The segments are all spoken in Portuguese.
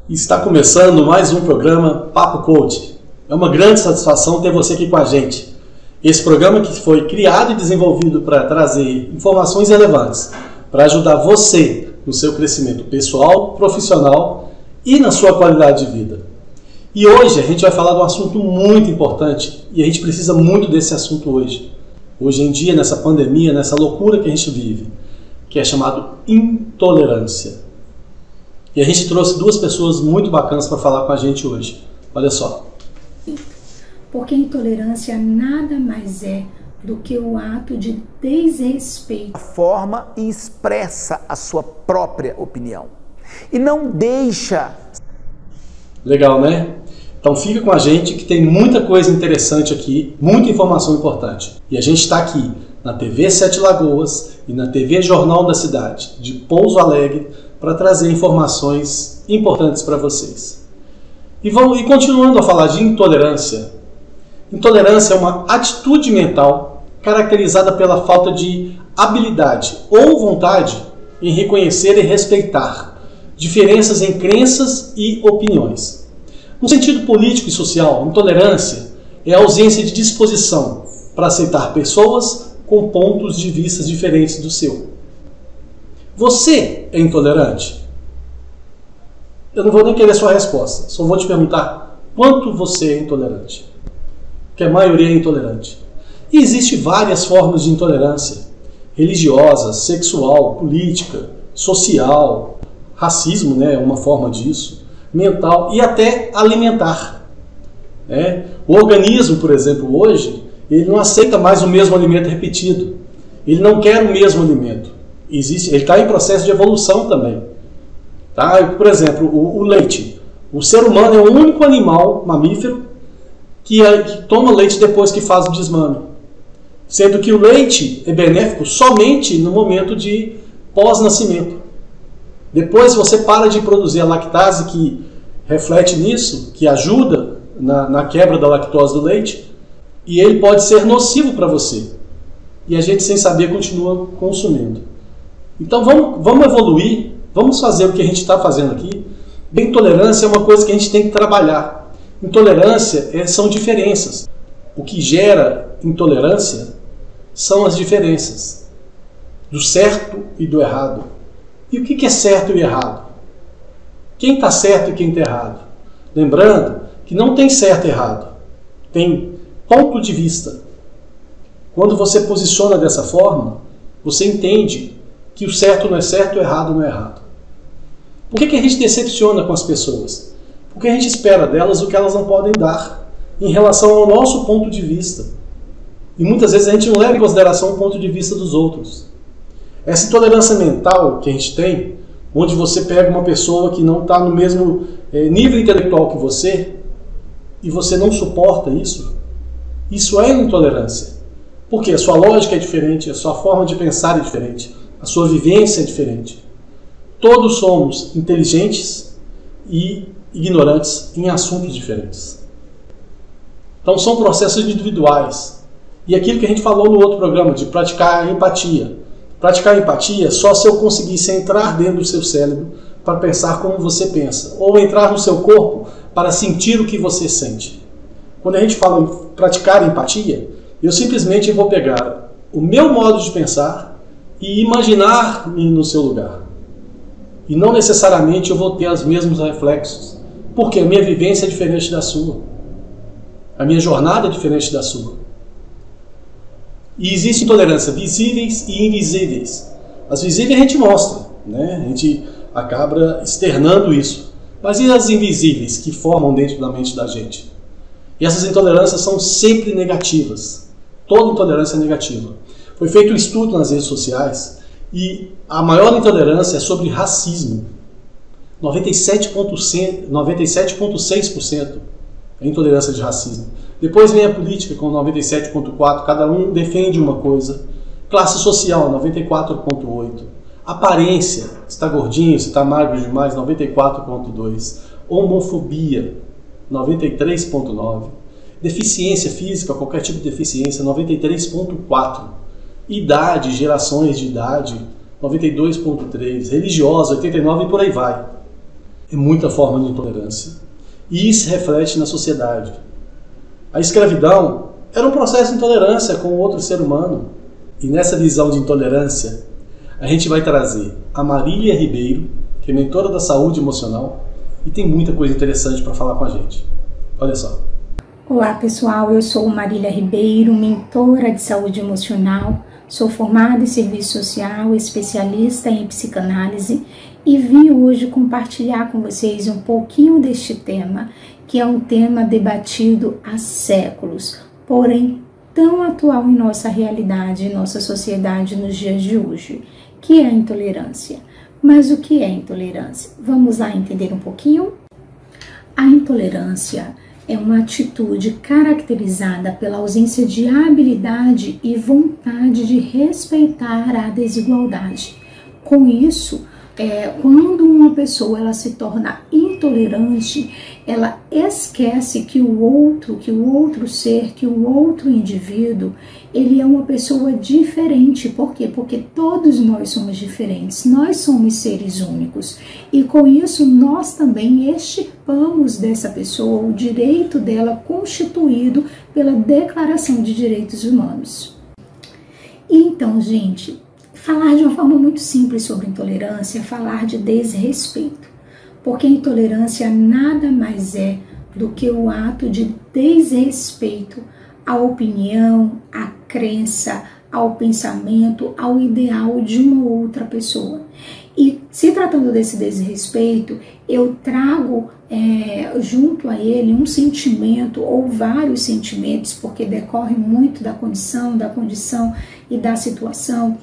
Está começando mais um programa Papo Coach. É uma grande satisfação ter você aqui com a gente. Esse programa que foi criado e desenvolvido para trazer informações relevantes, para ajudar você no seu crescimento pessoal, profissional e na sua qualidade de vida. E hoje a gente vai falar de um assunto muito importante e a gente precisa muito desse assunto hoje. Hoje em dia, nessa pandemia, nessa loucura que a gente vive, que é chamado intolerância. E a gente trouxe duas pessoas muito bacanas para falar com a gente hoje. Olha só. Porque intolerância nada mais é do que o ato de desrespeito. Forma e expressa a sua própria opinião. E não deixa... Legal, né? Então fica com a gente que tem muita coisa interessante aqui, muita informação importante. E a gente está aqui na TV Sete Lagoas e na TV Jornal da Cidade, de Pouso Alegre, para trazer informações importantes para vocês. E continuando a falar de intolerância. Intolerância é uma atitude mental caracterizada pela falta de habilidade ou vontade em reconhecer e respeitar diferenças em crenças e opiniões. No sentido político e social, intolerância é a ausência de disposição para aceitar pessoas com pontos de vista diferentes do seu. Você é intolerante? Eu não vou nem querer sua resposta, só vou te perguntar quanto você é intolerante. Porque a maioria é intolerante. E existem várias formas de intolerância: religiosa, sexual, política, social, racismo, né, é uma forma disso, mental e até alimentar. O organismo, por exemplo, hoje, ele não aceita mais o mesmo alimento repetido. Ele não quer o mesmo alimento. Ele está em processo de evolução também. Tá? Por exemplo, o leite. O ser humano é o único animal mamífero que toma leite depois que faz o desmame. Sendo que o leite é benéfico somente no momento de pós-nascimento. Depois você para de produzir a lactase que reflete nisso, que ajuda na quebra da lactose do leite, e ele pode ser nocivo para você. E a gente, sem saber, continua consumindo. Então vamos evoluir, vamos fazer o que a gente está fazendo aqui. Intolerância é uma coisa que a gente tem que trabalhar. Intolerância são diferenças. O que gera intolerância são as diferenças do certo e do errado. E o que é certo e errado? Quem está certo e quem está errado? Lembrando que não tem certo e errado, tem ponto de vista. Quando você posiciona dessa forma, você entende que o certo não é certo, o errado não é errado. Por que a gente decepciona com as pessoas? Porque a gente espera delas o que elas não podem dar em relação ao nosso ponto de vista. E muitas vezes a gente não leva em consideração o ponto de vista dos outros. Essa intolerância mental que a gente tem, onde você pega uma pessoa que não está no mesmo nível intelectual que você, e você não suporta isso, isso é intolerância. Porque a sua lógica é diferente, a sua forma de pensar é diferente. A sua vivência é diferente. Todos somos inteligentes e ignorantes em assuntos diferentes. Então são processos individuais. E aquilo que a gente falou no outro programa, de praticar a empatia. Praticar a empatia só se eu conseguisse entrar dentro do seu cérebro para pensar como você pensa. Ou entrar no seu corpo para sentir o que você sente. Quando a gente fala em praticar a empatia, eu simplesmente vou pegar o meu modo de pensar e imaginar-me no seu lugar. E não necessariamente eu vou ter os mesmos reflexos, porque a minha vivência é diferente da sua. A minha jornada é diferente da sua. E existe intolerância visíveis e invisíveis. As visíveis a gente mostra, né? A gente acaba externando isso. Mas e as invisíveis que formam dentro da mente da gente? E essas intolerâncias são sempre negativas. Toda intolerância é negativa. Foi feito um estudo nas redes sociais e a maior intolerância é sobre racismo. 97,6% é intolerância de racismo. Depois vem a política com 97,4%, cada um defende uma coisa. Classe social, 94,8%. Aparência, se está gordinho, se está magro demais, 94,2%. Homofobia, 93,9%. Deficiência física, qualquer tipo de deficiência, 93,4%. Idade, gerações de idade, 92,3%. Religiosa, 89% e por aí vai. é muita forma de intolerância e isso reflete na sociedade. A escravidão era um processo de intolerância com outro ser humano. E nessa visão de intolerância, a gente vai trazer a Marília Ribeiro, que é mentora da saúde emocional, e tem muita coisa interessante para falar com a gente. Olha só. Olá pessoal, eu sou Marília Ribeiro, mentora de saúde emocional, sou formada em serviço social, especialista em psicanálise e vim hoje compartilhar com vocês um pouquinho deste tema, que é um tema debatido há séculos, porém tão atual em nossa realidade, em nossa sociedade nos dias de hoje, que é a intolerância. Mas o que é intolerância? Vamos lá entender um pouquinho? A intolerância é uma atitude caracterizada pela ausência de habilidade e vontade de respeitar a desigualdade. Com isso, quando uma pessoa ela se torna intolerante, ela esquece que o outro ser, que o outro indivíduo, ele é uma pessoa diferente. Por quê? Porque todos nós somos diferentes, nós somos seres únicos. E com isso, nós também extirpamos dessa pessoa o direito dela constituído pela Declaração de Direitos Humanos. Então, gente, falar de uma forma muito simples sobre intolerância é falar de desrespeito, porque a intolerância nada mais é do que o ato de desrespeito à opinião, à crença, ao pensamento, ao ideal de uma outra pessoa. E se tratando desse desrespeito, eu trago junto a ele um sentimento ou vários sentimentos, porque decorre muito da condição e da situação,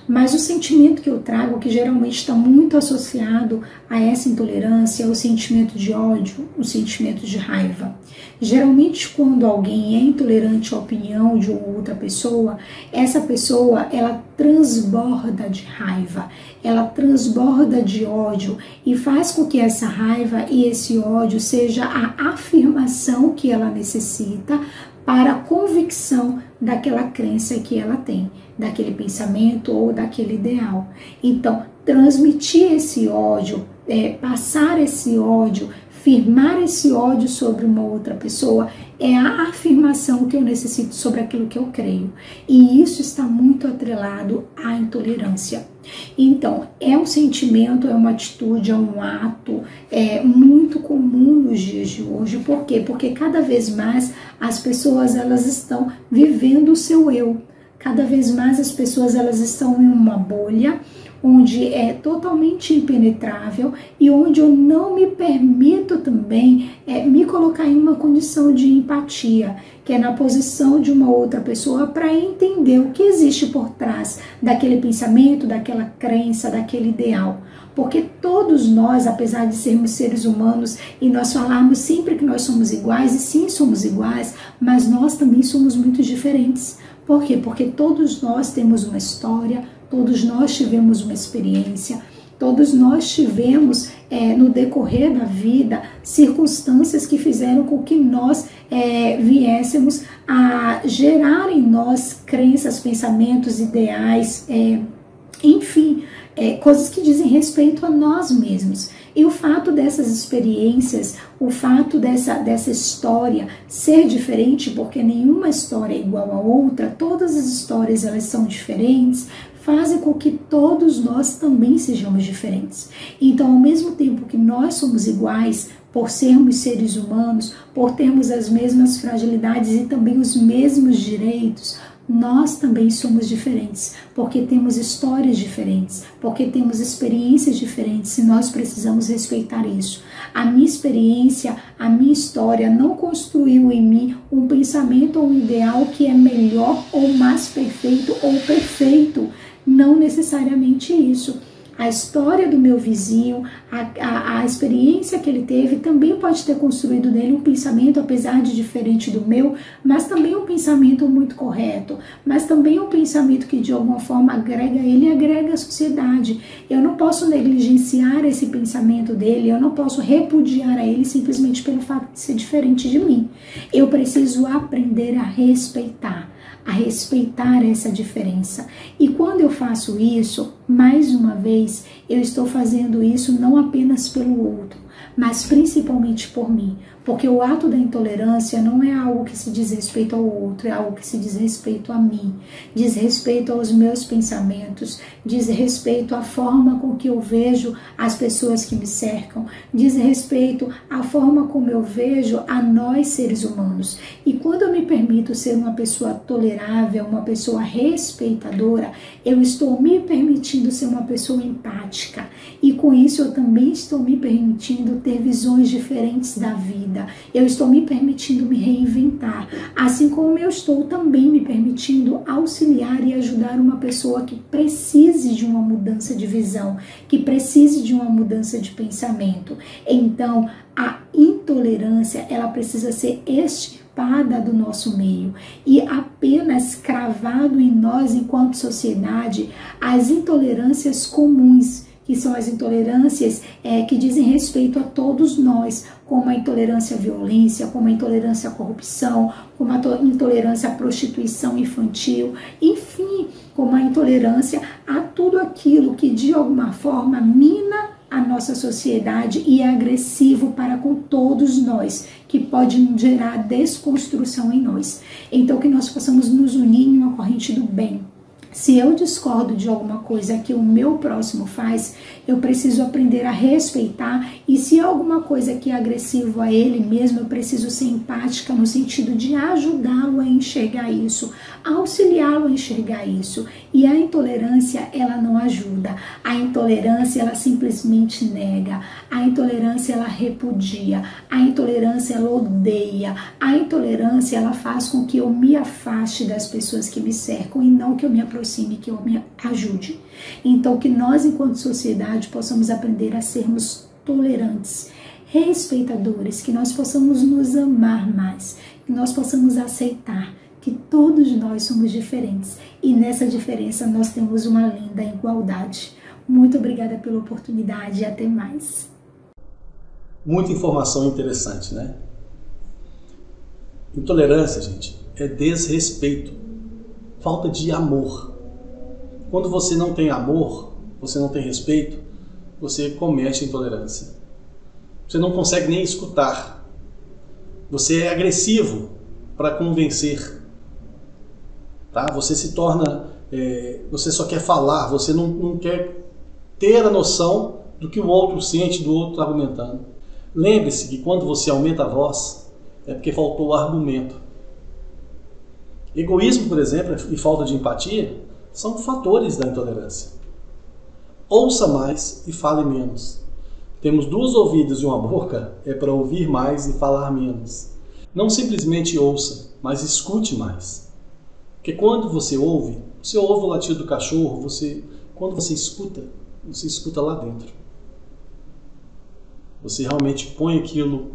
mas o sentimento que eu trago, que geralmente está muito associado a essa intolerância, é o sentimento de ódio, o sentimento de raiva. Geralmente, quando alguém é intolerante à opinião de outra pessoa, essa pessoa, ela transborda de raiva, ela transborda de ódio e faz com que essa raiva e esse ódio seja a afirmação que ela necessita para a convicção daquela crença que ela tem, daquele pensamento ou daquele ideal. Então, transmitir esse ódio, passar esse ódio, firmar esse ódio sobre uma outra pessoa é a afirmação que eu necessito sobre aquilo que eu creio. E isso está muito atrelado à intolerância. Então, é um sentimento, é uma atitude, é um ato muito comum nos dias de hoje. Por quê? Porque cada vez mais as pessoas elas estão vivendo o seu eu. Cada vez mais as pessoas elas estão em uma bolha onde é totalmente impenetrável e onde eu não me permito também me colocar em uma condição de empatia, que é na posição de uma outra pessoa para entender o que existe por trás daquele pensamento, daquela crença, daquele ideal. Porque todos nós, apesar de sermos seres humanos e nós falarmos sempre que nós somos iguais, e sim somos iguais, mas nós também somos muito diferentes. Por quê? Porque todos nós temos uma história, todos nós tivemos uma experiência, todos nós tivemos no decorrer da vida circunstâncias que fizeram com que nós viéssemos a gerar em nós crenças, pensamentos, ideais, enfim, coisas que dizem respeito a nós mesmos. E o fato dessas experiências, o fato dessa história ser diferente, porque nenhuma história é igual a outra, todas as histórias elas são diferentes, fazem com que todos nós também sejamos diferentes. Então, ao mesmo tempo que nós somos iguais, por sermos seres humanos, por termos as mesmas fragilidades e também os mesmos direitos, nós também somos diferentes, porque temos histórias diferentes, porque temos experiências diferentes e nós precisamos respeitar isso. A minha experiência, a minha história não construiu em mim um pensamento ou um ideal que é melhor ou mais perfeito ou perfeito. Não necessariamente isso. A história do meu vizinho, a experiência que ele teve também pode ter construído nele um pensamento, apesar de diferente do meu, mas também um pensamento muito correto, mas também um pensamento que de alguma forma agrega ele e agrega a sociedade. Eu não posso negligenciar esse pensamento dele, eu não posso repudiar a ele simplesmente pelo fato de ser diferente de mim. Eu preciso aprender a respeitar essa diferença. E quando eu faço isso, mais uma vez, eu estou fazendo isso não apenas pelo outro, mas principalmente por mim. Porque o ato da intolerância não é algo que se diz respeito ao outro, é algo que se diz respeito a mim, diz respeito aos meus pensamentos, diz respeito à forma com que eu vejo as pessoas que me cercam, diz respeito à forma como eu vejo a nós seres humanos. E quando eu me permito ser uma pessoa tolerável, uma pessoa respeitadora, eu estou me permitindo ser uma pessoa empática. E com isso eu também estou me permitindo ter visões diferentes da vida. Eu estou me permitindo me reinventar, assim como eu estou também me permitindo auxiliar e ajudar uma pessoa que precise de uma mudança de visão, que precise de uma mudança de pensamento. Então, a intolerância, ela precisa ser extirpada do nosso meio e apenas cravado em nós, enquanto sociedade, as intolerâncias comuns, que são as intolerâncias que dizem respeito a todos nós, como a intolerância à violência, como a intolerância à corrupção, como a intolerância à prostituição infantil, enfim, como a intolerância a tudo aquilo que de alguma forma mina a nossa sociedade e é agressivo para com todos nós, que pode gerar desconstrução em nós. Então, que nós possamos nos unir em uma corrente do bem. Se eu discordo de alguma coisa que o meu próximo faz, eu preciso aprender a respeitar, e se é alguma coisa que é agressivo a ele mesmo, eu preciso ser empática no sentido de ajudá-lo a enxergar isso, auxiliá-lo a enxergar isso. E a intolerância, ela não ajuda. A intolerância, ela simplesmente nega. A intolerância, ela repudia. A intolerância, ela odeia. A intolerância, ela faz com que eu me afaste das pessoas que me cercam e não que eu me aproxime, que eu me ajude. Então, que nós, enquanto sociedade, possamos aprender a sermos tolerantes, respeitadores, que nós possamos nos amar mais, que nós possamos aceitar que todos nós somos diferentes e nessa diferença nós temos uma linda igualdade. Muito obrigada pela oportunidade e até mais. Muita informação interessante, né? Intolerância, gente, é desrespeito, falta de amor. Quando você não tem amor, você não tem respeito, você comete intolerância. Você não consegue nem escutar. Você é agressivo para convencer. Tá? Você se torna, você só quer falar, você não quer ter a noção do que o outro sente, do outro argumentando. Lembre-se que quando você aumenta a voz, é porque faltou o argumento. Egoísmo, por exemplo, e falta de empatia são fatores da intolerância. Ouça mais e fale menos. Temos 2 ouvidos e uma boca, é para ouvir mais e falar menos. Não simplesmente ouça, mas escute mais. Porque quando você ouve o latido do cachorro, quando você escuta lá dentro. Você realmente põe aquilo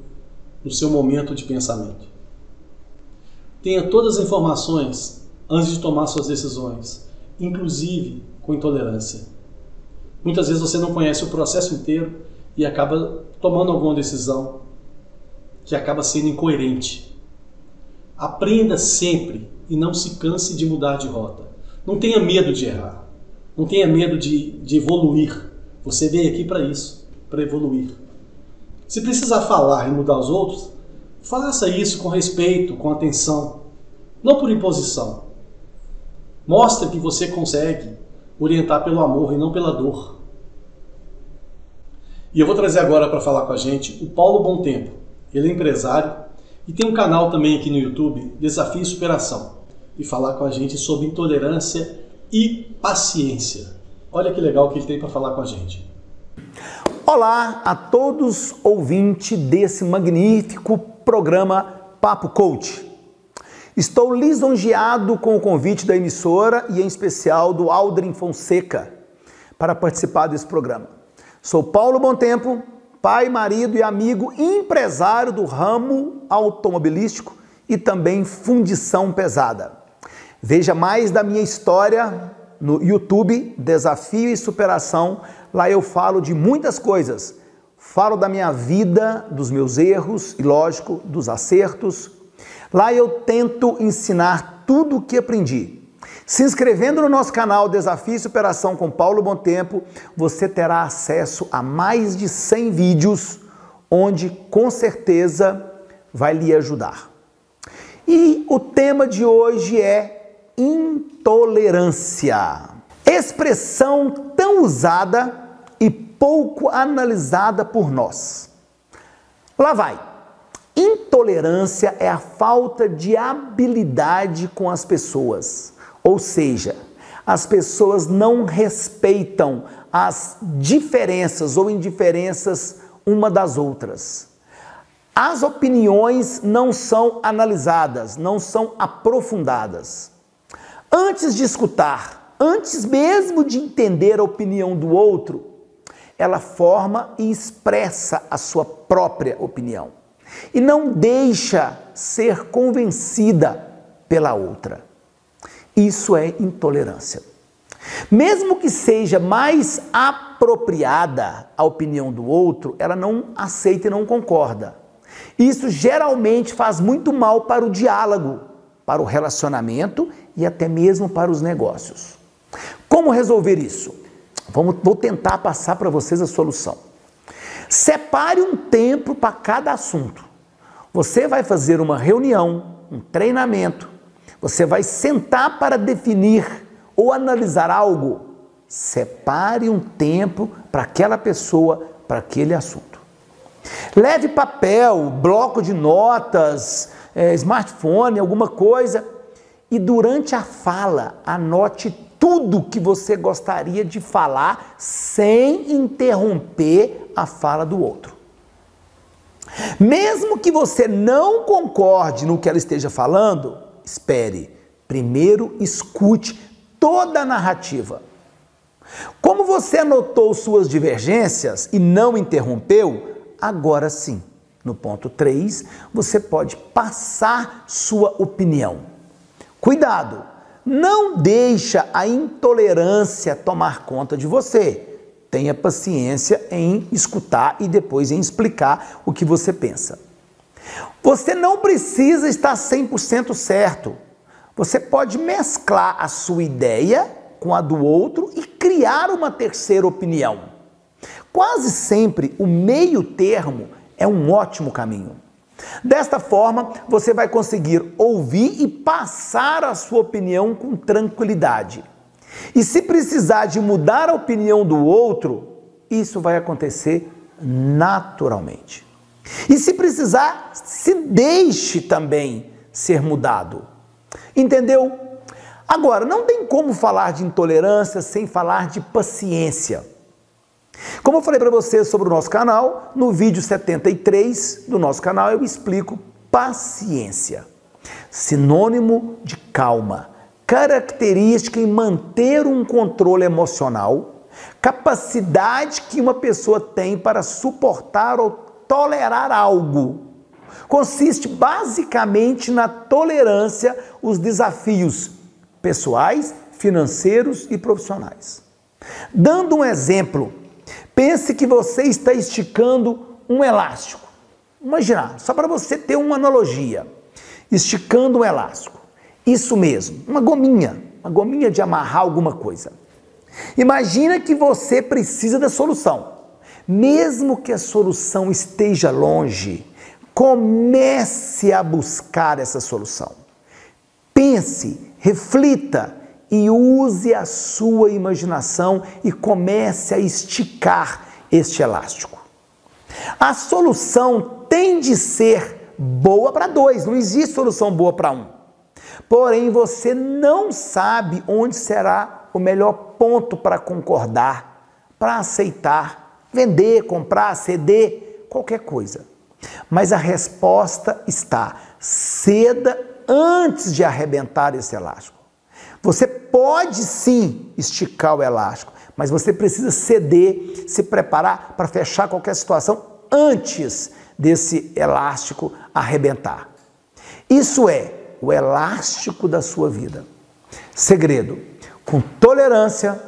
no seu momento de pensamento. Tenha todas as informações antes de tomar suas decisões, inclusive com intolerância. Muitas vezes você não conhece o processo inteiro e acaba tomando alguma decisão que acaba sendo incoerente. Aprenda sempre e não se canse de mudar de rota. Não tenha medo de errar. Não tenha medo de evoluir. Você veio aqui para isso, para evoluir. Se precisar falar e mudar os outros, faça isso com respeito, com atenção, não por imposição. Mostre que você consegue orientar pelo amor e não pela dor. E eu vou trazer agora para falar com a gente o Paulo Bom Tempo. Ele é empresário e tem um canal também aqui no YouTube, Desafio e Superação, e falar com a gente sobre intolerância e paciência. Olha que legal que ele tem para falar com a gente. Olá a todos ouvintes desse magnífico programa Papo Coach. Estou lisonjeado com o convite da emissora e em especial do Aldrin Fonseca para participar desse programa. Sou Paulo Bom Tempo, pai, marido e amigo empresário do ramo automobilístico e também fundição pesada. Veja mais da minha história no YouTube, Desafio e Superação. Lá eu falo de muitas coisas. Falo da minha vida, dos meus erros e, lógico, dos acertos. Lá eu tento ensinar tudo o que aprendi. Se inscrevendo no nosso canal Desafio e Superação com Paulo Bom Tempo, você terá acesso a mais de 100 vídeos onde com certeza vai lhe ajudar. E o tema de hoje é intolerância. Expressão tão usada e pouco analisada por nós. Lá vai. Intolerância é a falta de habilidade com as pessoas. Ou seja, as pessoas não respeitam as diferenças ou indiferenças uma das outras. As opiniões não são analisadas, não são aprofundadas. Antes de escutar, antes mesmo de entender a opinião do outro, ela forma e expressa a sua própria opinião. E não deixa ser convencida pela outra. Isso é intolerância. Mesmo que seja mais apropriada a opinião do outro, ela não aceita e não concorda. Isso geralmente faz muito mal para o diálogo, para o relacionamento e até mesmo para os negócios. Como resolver isso? Vou tentar passar para vocês a solução. Separe um tempo para cada assunto. Você vai fazer uma reunião, um treinamento. Você vai sentar para definir ou analisar algo. Separe um tempo para aquela pessoa, para aquele assunto. Leve papel, bloco de notas, smartphone, alguma coisa. E durante a fala, anote tudo que você gostaria de falar sem interromper a fala do outro. Mesmo que você não concorde no que ela esteja falando, espere. Primeiro escute toda a narrativa. Como você anotou suas divergências e não interrompeu, agora sim, no ponto 3, você pode passar sua opinião. Cuidado! Não deixa a intolerância tomar conta de você. Tenha paciência em escutar e depois em explicar o que você pensa. Você não precisa estar 100% certo. Você pode mesclar a sua ideia com a do outro e criar uma terceira opinião. Quase sempre o meio termo é um ótimo caminho. Desta forma, você vai conseguir ouvir e passar a sua opinião com tranquilidade. E se precisar de mudar a opinião do outro, isso vai acontecer naturalmente. E se precisar, se deixe também ser mudado. Entendeu? Agora, não tem como falar de intolerância sem falar de paciência. Como eu falei para vocês sobre o nosso canal, no vídeo 73 do nosso canal eu explico paciência. Sinônimo de calma, característica em manter um controle emocional, capacidade que uma pessoa tem para suportar ou tolerar algo. Consiste basicamente na tolerância os desafios pessoais, financeiros e profissionais. Dando um exemplo, pense que você está esticando um elástico. Imagina, só para você ter uma analogia. Esticando um elástico. Isso mesmo, uma gominha de amarrar alguma coisa. Imagina que você precisa da solução. Mesmo que a solução esteja longe, comece a buscar essa solução. Pense, reflita e use a sua imaginação e comece a esticar este elástico. A solução tem de ser boa para dois, não existe solução boa para um. Porém, você não sabe onde será o melhor ponto para concordar, para aceitar, vender, comprar, ceder, qualquer coisa. Mas a resposta está: ceda antes de arrebentar esse elástico. Você pode sim esticar o elástico, mas você precisa ceder, se preparar para fechar qualquer situação antes desse elástico arrebentar. Isso é o elástico da sua vida. Segredo: com tolerância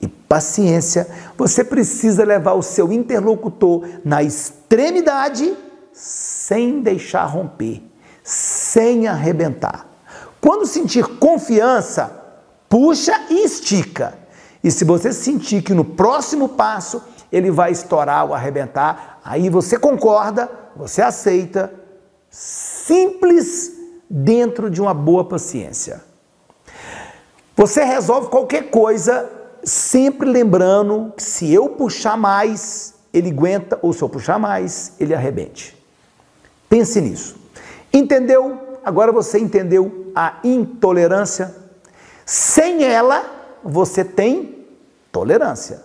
e paciência, você precisa levar o seu interlocutor na extremidade sem deixar romper, sem arrebentar. Quando sentir confiança, puxa e estica. E se você sentir que no próximo passo ele vai estourar ou arrebentar, aí você concorda, você aceita, simples dentro de uma boa paciência. Você resolve qualquer coisa sempre lembrando que se eu puxar mais, ele aguenta, ou se eu puxar mais, ele arrebente. Pense nisso. Entendeu? Agora você entendeu a intolerância? Sem ela, você tem tolerância.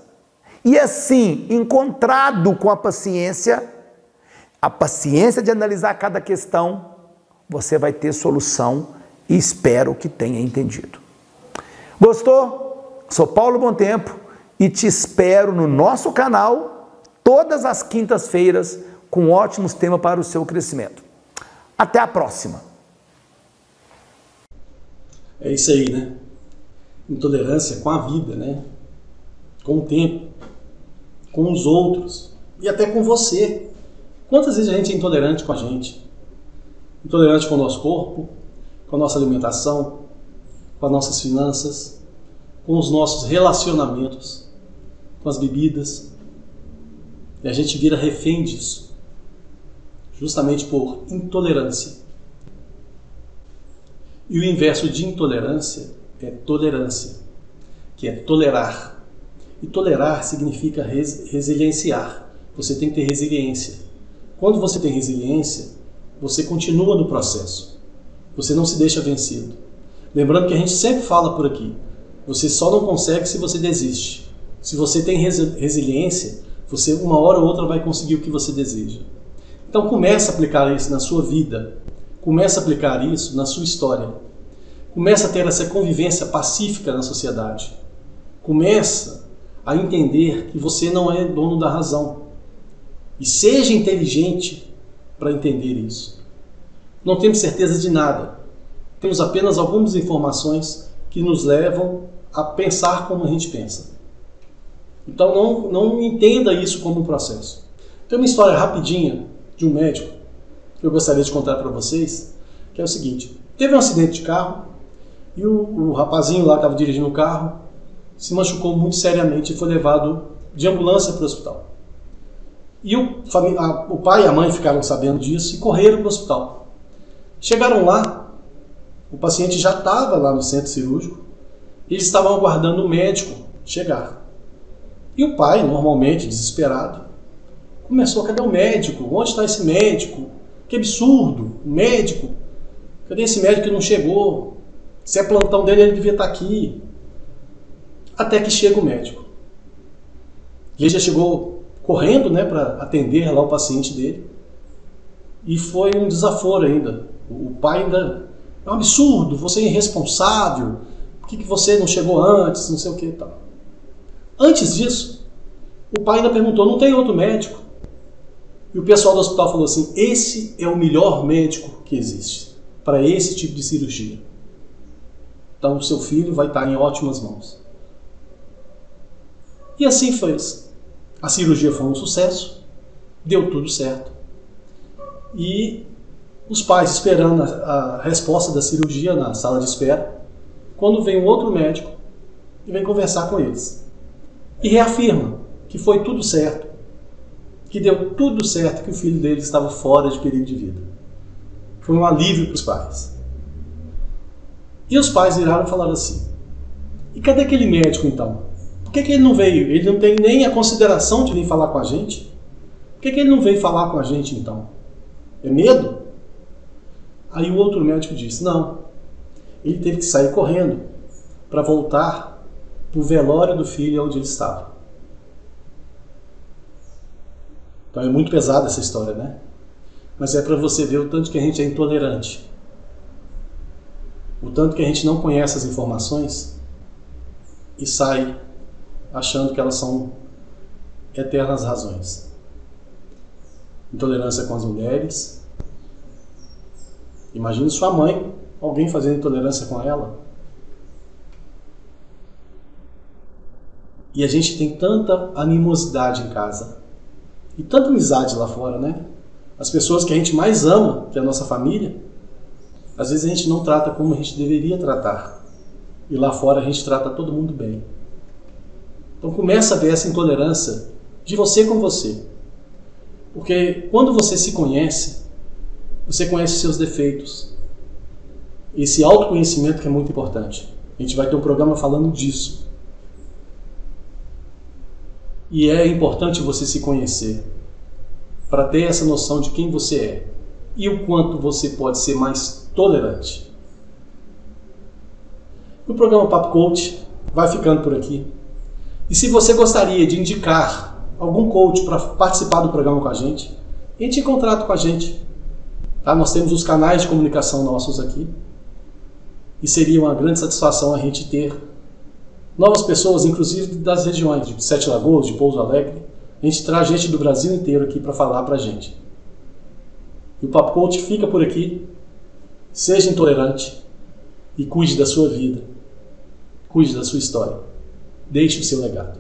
E assim, encontrado com a paciência de analisar cada questão, você vai ter solução e espero que tenha entendido. Gostou? Sou Paulo Bom Tempo e te espero no nosso canal todas as quintas-feiras com ótimos temas para o seu crescimento. Até a próxima! É isso aí, né? Intolerância com a vida, né? Com o tempo, com os outros e até com você. Quantas vezes a gente é intolerante com a gente? Intolerante com o nosso corpo, com a nossa alimentação, com as nossas finanças, com os nossos relacionamentos, com as bebidas. E a gente vira refém disso, justamente por intolerância. E o inverso de intolerância é tolerância, que é tolerar. E tolerar significa resilienciar. Você tem que ter resiliência. Quando você tem resiliência, você continua no processo. Você não se deixa vencido. Lembrando que a gente sempre fala por aqui, você só não consegue se você desiste. Se você tem resiliência, você uma hora ou outra vai conseguir o que você deseja. Então comece a aplicar isso na sua vida. Comece a aplicar isso na sua história. Comece a ter essa convivência pacífica na sociedade. Comece a entender que você não é dono da razão. E seja inteligente para entender isso. Não temos certeza de nada. Temos apenas algumas informações que nos levam a pensar como a gente pensa. Então não entenda isso como um processo. Tem uma história rapidinha de um médico que eu gostaria de contar para vocês, que é o seguinte. Teve um acidente de carro e o rapazinho lá que estava dirigindo o carro se machucou muito seriamente e foi levado de ambulância para o hospital. E o pai e a mãe ficaram sabendo disso e correram para o hospital. Chegaram lá, o paciente já estava lá no centro cirúrgico, e eles estavam aguardando o médico chegar. E o pai, normalmente desesperado, começou: cadê o médico? Onde está esse médico? Que absurdo! O médico? Cadê esse médico que não chegou? Se é plantão dele, ele devia estar aqui. Até que chega o médico. Ele já chegou correndo, né, para atender lá o paciente dele. E foi um desaforo ainda. O pai ainda: é um absurdo, você é irresponsável, por que você não chegou antes, não sei o que e tal. Antes disso, o pai ainda perguntou: não tem outro médico? E o pessoal do hospital falou assim: esse é o melhor médico que existe para esse tipo de cirurgia. Então o seu filho vai estar em ótimas mãos. E assim foi. A cirurgia foi um sucesso, deu tudo certo. E os pais esperando a resposta da cirurgia na sala de espera, quando vem um outro médico e vem conversar com eles. E reafirma que foi tudo certo, que deu tudo certo, que o filho deles estava fora de perigo de vida. Foi um alívio para os pais. E os pais viraram e falaram assim: e cadê aquele médico então? Por que ele não veio? Ele não tem nem a consideração de vir falar com a gente? Por que ele não veio falar com a gente então? É medo? Aí o outro médico disse: não, ele teve que sair correndo para voltar para o velório do filho onde ele estava. Então é muito pesada essa história, né? Mas é para você ver o tanto que a gente é intolerante. O tanto que a gente não conhece as informações e sai achando que elas são eternas razões. Intolerância com as mulheres. Imagine sua mãe, alguém fazendo intolerância com ela. E a gente tem tanta animosidade em casa. E tanta amizade lá fora, né? As pessoas que a gente mais ama, que é a nossa família, às vezes a gente não trata como a gente deveria tratar. E lá fora a gente trata todo mundo bem. Então começa a ver essa intolerância de você com você. Porque quando você se conhece, você conhece seus defeitos. Esse autoconhecimento que é muito importante. A gente vai ter um programa falando disso. E é importante você se conhecer para ter essa noção de quem você é e o quanto você pode ser mais tolerante. O programa Papo Coach vai ficando por aqui. E se você gostaria de indicar algum coach para participar do programa com a gente, entre em contato com a gente. Tá? Nós temos os canais de comunicação nossos aqui. E seria uma grande satisfação a gente ter novas pessoas, inclusive das regiões de Sete Lagoas, de Pouso Alegre. A gente traz gente do Brasil inteiro aqui para falar para a gente. E o Papo Coach fica por aqui. Seja intolerante e cuide da sua vida. Cuide da sua história. Deixe o seu legado.